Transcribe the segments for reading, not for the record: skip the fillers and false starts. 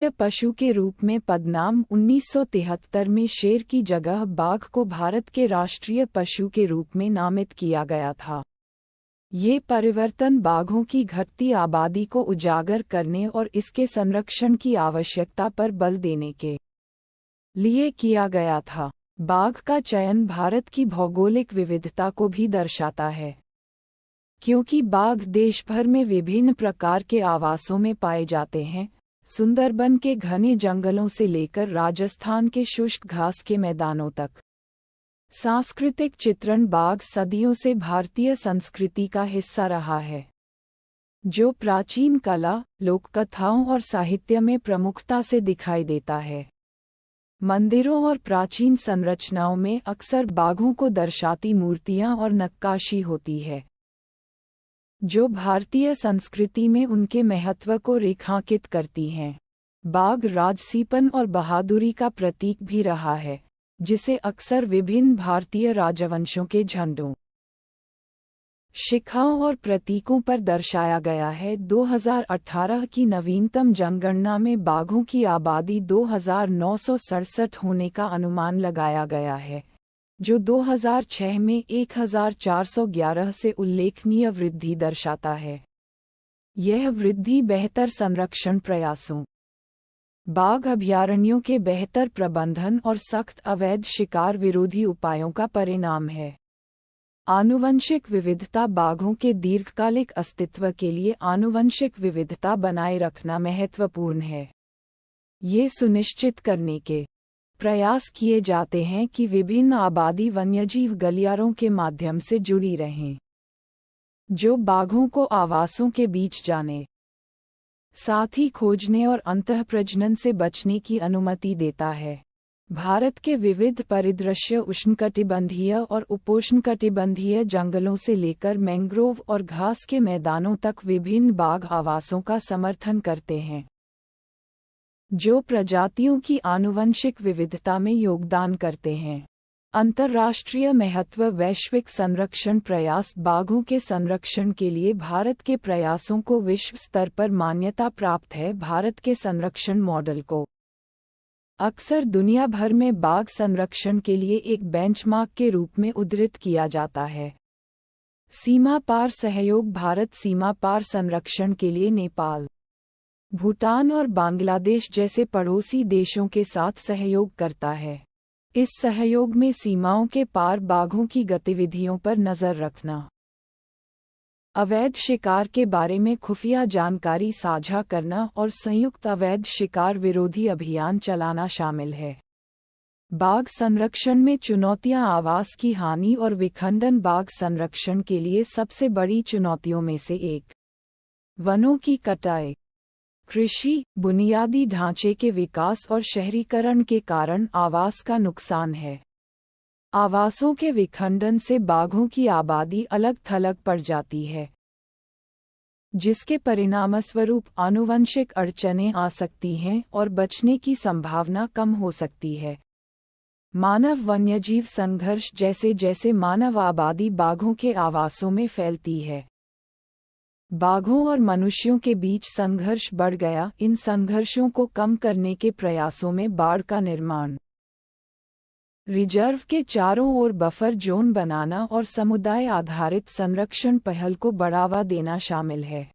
पशु के रूप में पदनाम 1973 में शेर की जगह बाघ को भारत के राष्ट्रीय पशु के रूप में नामित किया गया था। ये परिवर्तन बाघों की घटती आबादी को उजागर करने और इसके संरक्षण की आवश्यकता पर बल देने के लिए किया गया था। बाघ का चयन भारत की भौगोलिक विविधता को भी दर्शाता है, क्योंकि बाघ देश भर में विभिन्न प्रकार के आवासों में पाए जाते हैं, सुंदरबन के घने जंगलों से लेकर राजस्थान के शुष्क घास के मैदानों तक। सांस्कृतिक चित्रण बाघ सदियों से भारतीय संस्कृति का हिस्सा रहा है, जो प्राचीन कला, लोककथाओं और साहित्य में प्रमुखता से दिखाई देता है। मंदिरों और प्राचीन संरचनाओं में अक्सर बाघों को दर्शाती मूर्तियां और नक्काशी होती है, जो भारतीय संस्कृति में उनके महत्व को रेखांकित करती हैं। बाघ राजसीपन और बहादुरी का प्रतीक भी रहा है, जिसे अक्सर विभिन्न भारतीय राजवंशों के झंडों, शिखाओं और प्रतीकों पर दर्शाया गया है। 2018 की नवीनतम जनगणना में बाघों की आबादी 2967 होने का अनुमान लगाया गया है, जो 2006 में 1411 से उल्लेखनीय वृद्धि दर्शाता है। यह वृद्धि बेहतर संरक्षण प्रयासों, बाघ अभयारण्यों के बेहतर प्रबंधन और सख्त अवैध शिकार विरोधी उपायों का परिणाम है। आनुवंशिक विविधता बाघों के दीर्घकालिक अस्तित्व के लिए आनुवंशिक विविधता बनाए रखना महत्वपूर्ण है। ये सुनिश्चित करने के प्रयास किए जाते हैं कि विभिन्न आबादी वन्यजीव गलियारों के माध्यम से जुड़ी रहें, जो बाघों को आवासों के बीच जाने, साथ ही खोजने और अंतःप्रजनन से बचने की अनुमति देता है। भारत के विविध परिदृश्य उष्णकटिबंधीय और उपोष्णकटिबंधीय जंगलों से लेकर मैंग्रोव और घास के मैदानों तक विभिन्न बाघ आवासों का समर्थन करते हैं, जो प्रजातियों की आनुवंशिक विविधता में योगदान करते हैं। अंतर्राष्ट्रीय महत्व वैश्विक संरक्षण प्रयास बाघों के संरक्षण के लिए भारत के प्रयासों को विश्व स्तर पर मान्यता प्राप्त है। भारत के संरक्षण मॉडल को अक्सर दुनिया भर में बाघ संरक्षण के लिए एक बेंचमार्क के रूप में उद्धृत किया जाता है। सीमा पार सहयोग भारत सीमा पार संरक्षण के लिए नेपाल, भूटान और बांग्लादेश जैसे पड़ोसी देशों के साथ सहयोग करता है। इस सहयोग में सीमाओं के पार बाघों की गतिविधियों पर नजर रखना, अवैध शिकार के बारे में खुफिया जानकारी साझा करना और संयुक्त अवैध शिकार विरोधी अभियान चलाना शामिल है। बाघ संरक्षण में चुनौतियां आवास की हानि और विखंडन बाघ संरक्षण के लिए सबसे बड़ी चुनौतियों में से एक वनों की कटाई, कृषि, बुनियादी ढांचे के विकास और शहरीकरण के कारण आवास का नुकसान है। आवासों के विखंडन से बाघों की आबादी अलग थलग पड़ जाती है, जिसके परिणामस्वरूप आनुवंशिक अड़चनें आ सकती हैं और बचने की संभावना कम हो सकती है। मानव वन्यजीव संघर्ष जैसे जैसे मानव आबादी बाघों के आवासों में फैलती है, बाघों और मनुष्यों के बीच संघर्ष बढ़ गया। इन संघर्षों को कम करने के प्रयासों में बाड़ का निर्माण, रिजर्व के चारों ओर बफर जोन बनाना और समुदाय आधारित संरक्षण पहल को बढ़ावा देना शामिल है।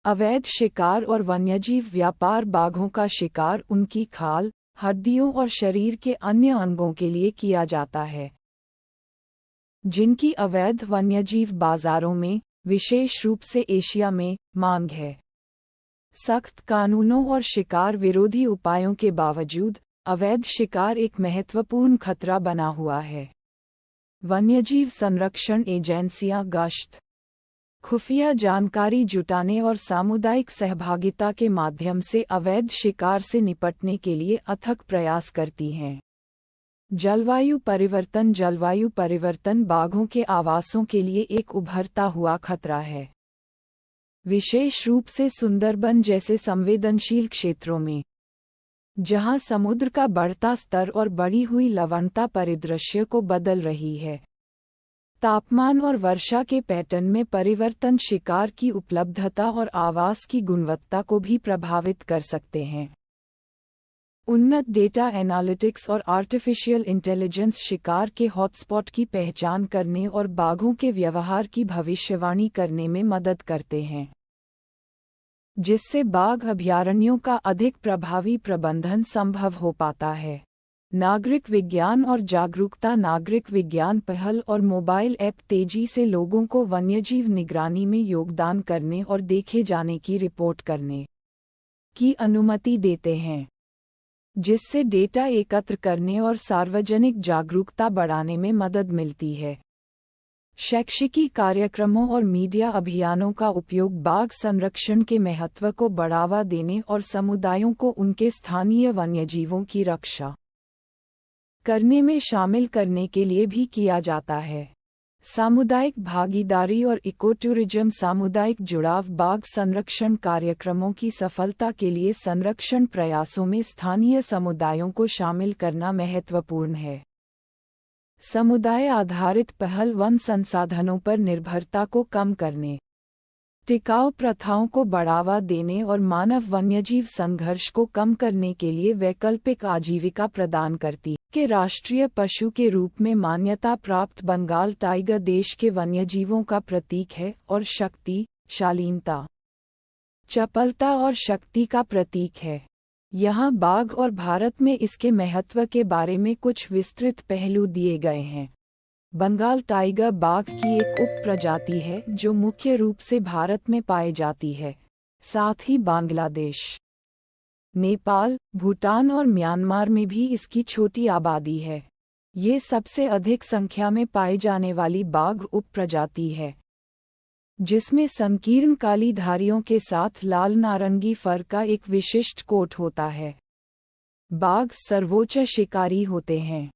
अवैध शिकार और वन्यजीव व्यापार बाघों का शिकार उनकी खाल, हड्डियों और शरीर के अन्य अंगों के लिए किया जाता है, जिनकी अवैध वन्यजीव बाजारों में, विशेष रूप से एशिया में, मांग है। सख्त कानूनों और शिकार विरोधी उपायों के बावजूद अवैध शिकार एक महत्वपूर्ण खतरा बना हुआ है। वन्यजीव संरक्षण एजेंसियां गश्त, खुफिया जानकारी जुटाने और सामुदायिक सहभागिता के माध्यम से अवैध शिकार से निपटने के लिए अथक प्रयास करती हैं। जलवायु परिवर्तन बाघों के आवासों के लिए एक उभरता हुआ खतरा है, विशेष रूप से सुंदरबन जैसे संवेदनशील क्षेत्रों में, जहां समुद्र का बढ़ता स्तर और बढ़ी हुई लवणता परिदृश्य को बदल रही है। तापमान और वर्षा के पैटर्न में परिवर्तन शिकार की उपलब्धता और आवास की गुणवत्ता को भी प्रभावित कर सकते हैं। उन्नत डेटा एनालिटिक्स और आर्टिफिशियल इंटेलिजेंस शिकार के हॉटस्पॉट की पहचान करने और बाघों के व्यवहार की भविष्यवाणी करने में मदद करते हैं, जिससे बाघ अभयारण्यों का अधिक प्रभावी प्रबंधन संभव हो पाता है। नागरिक विज्ञान और जागरूकता। नागरिक विज्ञान पहल और मोबाइल ऐप तेजी से लोगों को वन्यजीव निगरानी में योगदान करने और देखे जाने की रिपोर्ट करने की अनुमति देते हैं, जिससे डेटा एकत्र करने और सार्वजनिक जागरूकता बढ़ाने में मदद मिलती है। शैक्षिकी कार्यक्रमों और मीडिया अभियानों का उपयोग बाघ संरक्षण के महत्व को बढ़ावा देने और समुदायों को उनके स्थानीय वन्यजीवों की रक्षा करने में शामिल करने के लिए भी किया जाता है। सामुदायिक भागीदारी और इकोटूरिज्म। सामुदायिक जुड़ाव बाघ संरक्षण कार्यक्रमों की सफलता के लिए संरक्षण प्रयासों में स्थानीय समुदायों को शामिल करना महत्वपूर्ण है। समुदाय आधारित पहल वन संसाधनों पर निर्भरता को कम करने, टिकाऊ प्रथाओं को बढ़ावा देने और मानव वन्यजीव संघर्ष को कम करने के लिए वैकल्पिक आजीविका प्रदान करती है। के राष्ट्रीय पशु के रूप में मान्यता प्राप्त बंगाल टाइगर देश के वन्यजीवों का प्रतीक है और शक्ति, शालीनता, चपलता और शक्ति का प्रतीक है। यहाँ बाघ और भारत में इसके महत्व के बारे में कुछ विस्तृत पहलू दिए गए हैं। बंगाल टाइगर बाघ की एक उप प्रजाति है जो मुख्य रूप से भारत में पाई जाती है, साथ ही बांग्लादेश, नेपाल, भूटान और म्यांमार में भी इसकी छोटी आबादी है। ये सबसे अधिक संख्या में पाई जाने वाली बाघ उप प्रजाति है, जिसमें संकीर्ण काली धारियों के साथ लाल नारंगी फर का एक विशिष्ट कोट होता है। बाघ सर्वोच्च शिकारी होते हैं,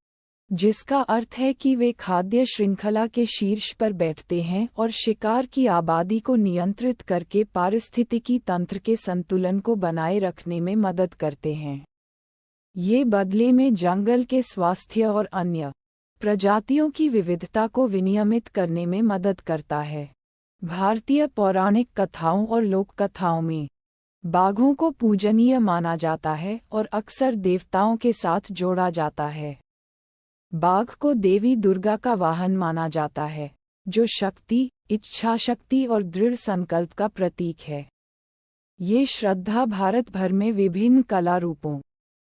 जिसका अर्थ है कि वे खाद्य श्रृंखला के शीर्ष पर बैठते हैं और शिकार की आबादी को नियंत्रित करके पारिस्थितिकी तंत्र के संतुलन को बनाए रखने में मदद करते हैं। ये बदले में जंगल के स्वास्थ्य और अन्य प्रजातियों की विविधता को विनियमित करने में मदद करता है। भारतीय पौराणिक कथाओं और लोक कथाओं में बाघों को पूजनीय माना जाता है और अक्सर देवताओं के साथ जोड़ा जाता है। बाघ को देवी दुर्गा का वाहन माना जाता है, जो शक्ति, इच्छाशक्ति और दृढ़ संकल्प का प्रतीक है। ये श्रद्धा भारत भर में विभिन्न कला रूपों,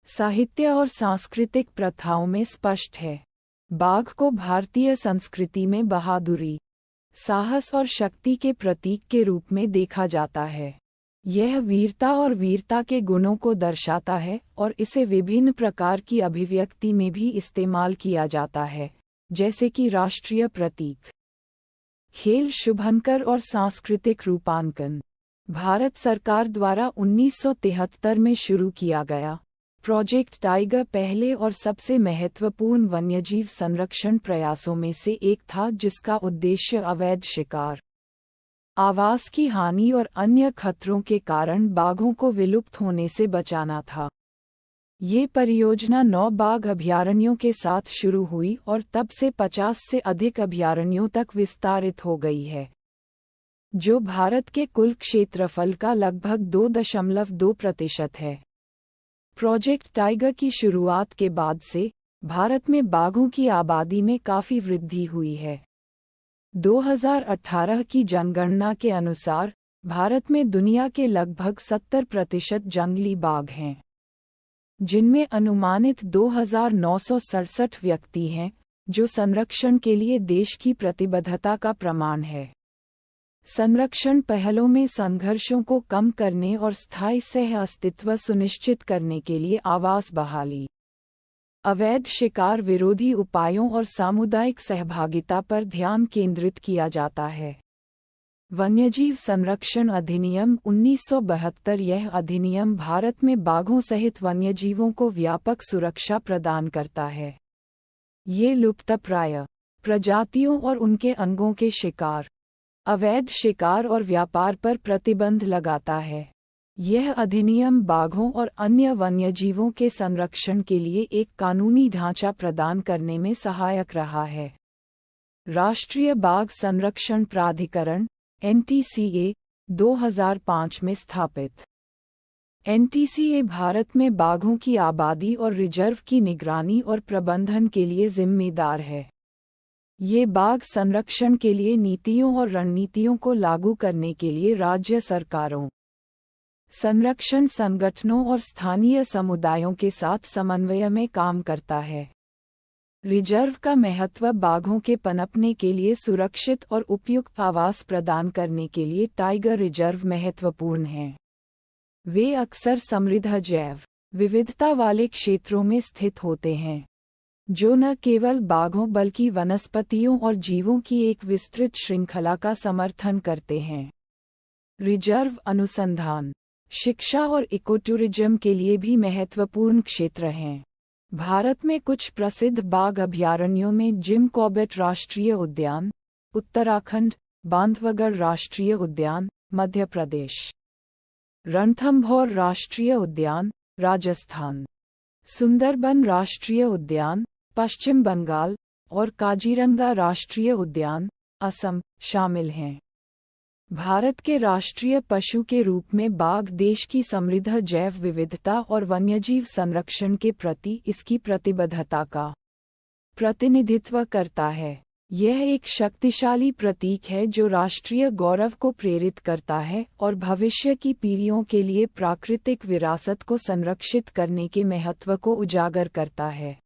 साहित्य और सांस्कृतिक प्रथाओं में स्पष्ट है। बाघ को भारतीय संस्कृति में बहादुरी, साहस और शक्ति के प्रतीक के रूप में देखा जाता है। यह वीरता और वीरता के गुणों को दर्शाता है और इसे विभिन्न प्रकार की अभिव्यक्ति में भी इस्तेमाल किया जाता है, जैसे कि राष्ट्रीय प्रतीक, खेल, शुभंकर और सांस्कृतिक रूपांकन। भारत सरकार द्वारा 1973 में शुरू किया गया प्रोजेक्ट टाइगर पहले और सबसे महत्वपूर्ण वन्यजीव संरक्षण प्रयासों में से एक था, जिसका उद्देश्य अवैध शिकार, आवास की हानि और अन्य खतरों के कारण बाघों को विलुप्त होने से बचाना था। ये परियोजना 9 बाघ अभयारण्यों के साथ शुरू हुई और तब से 50 से अधिक अभयारण्यों तक विस्तारित हो गई है, जो भारत के कुल क्षेत्रफल का लगभग 2.2% है। प्रोजेक्ट टाइगर की शुरुआत के बाद से भारत में बाघों की आबादी में काफी वृद्धि हुई है। 2018 की जनगणना के अनुसार भारत में दुनिया के लगभग 70% जंगली बाघ हैं, जिनमें अनुमानित 2,967 व्यक्ति हैं, जो संरक्षण के लिए देश की प्रतिबद्धता का प्रमाण है। संरक्षण पहलों में संघर्षों को कम करने और स्थायी सह अस्तित्व सुनिश्चित करने के लिए आवास बहाली, अवैध शिकार विरोधी उपायों और सामुदायिक सहभागिता पर ध्यान केंद्रित किया जाता है। वन्यजीव संरक्षण अधिनियम 1972। यह अधिनियम भारत में बाघों सहित वन्यजीवों को व्यापक सुरक्षा प्रदान करता है। ये लुप्तप्राय प्रजातियों और उनके अंगों के शिकार, अवैध शिकार और व्यापार पर प्रतिबंध लगाता है। यह अधिनियम बाघों और अन्य वन्यजीवों के संरक्षण के लिए एक कानूनी ढांचा प्रदान करने में सहायक रहा है। राष्ट्रीय बाघ संरक्षण प्राधिकरण (NTCA) 2005 में स्थापित एनटीसीए भारत में बाघों की आबादी और रिजर्व की निगरानी और प्रबंधन के लिए जिम्मेदार है। ये बाघ संरक्षण के लिए नीतियों और रणनीतियों को लागू करने के लिए राज्य सरकारों, संरक्षण संगठनों और स्थानीय समुदायों के साथ समन्वय में काम करता है। रिजर्व का महत्व बाघों के पनपने के लिए सुरक्षित और उपयुक्त आवास प्रदान करने के लिए टाइगर रिजर्व महत्वपूर्ण हैं। वे अक्सर समृद्ध जैव विविधता वाले क्षेत्रों में स्थित होते हैं, जो न केवल बाघों बल्कि वनस्पतियों और जीवों की एक विस्तृत श्रृंखला का समर्थन करते हैं। रिजर्व अनुसंधान, शिक्षा और इकोटूरिज्म के लिए भी महत्वपूर्ण क्षेत्र हैं। भारत में कुछ प्रसिद्ध बाघ अभयारण्यों में जिम कॉर्बेट राष्ट्रीय उद्यान, उत्तराखंड, बांधवगढ़ राष्ट्रीय उद्यान, मध्य प्रदेश, रणथंभौर राष्ट्रीय उद्यान, राजस्थान, सुंदरबन राष्ट्रीय उद्यान, पश्चिम बंगाल और काजीरंगा राष्ट्रीय उद्यान, असम शामिल हैं। भारत के राष्ट्रीय पशु के रूप में बाघ देश की समृद्ध जैव विविधता और वन्यजीव संरक्षण के प्रति इसकी प्रतिबद्धता का प्रतिनिधित्व करता है। यह एक शक्तिशाली प्रतीक है जो राष्ट्रीय गौरव को प्रेरित करता है और भविष्य की पीढ़ियों के लिए प्राकृतिक विरासत को संरक्षित करने के महत्व को उजागर करता है।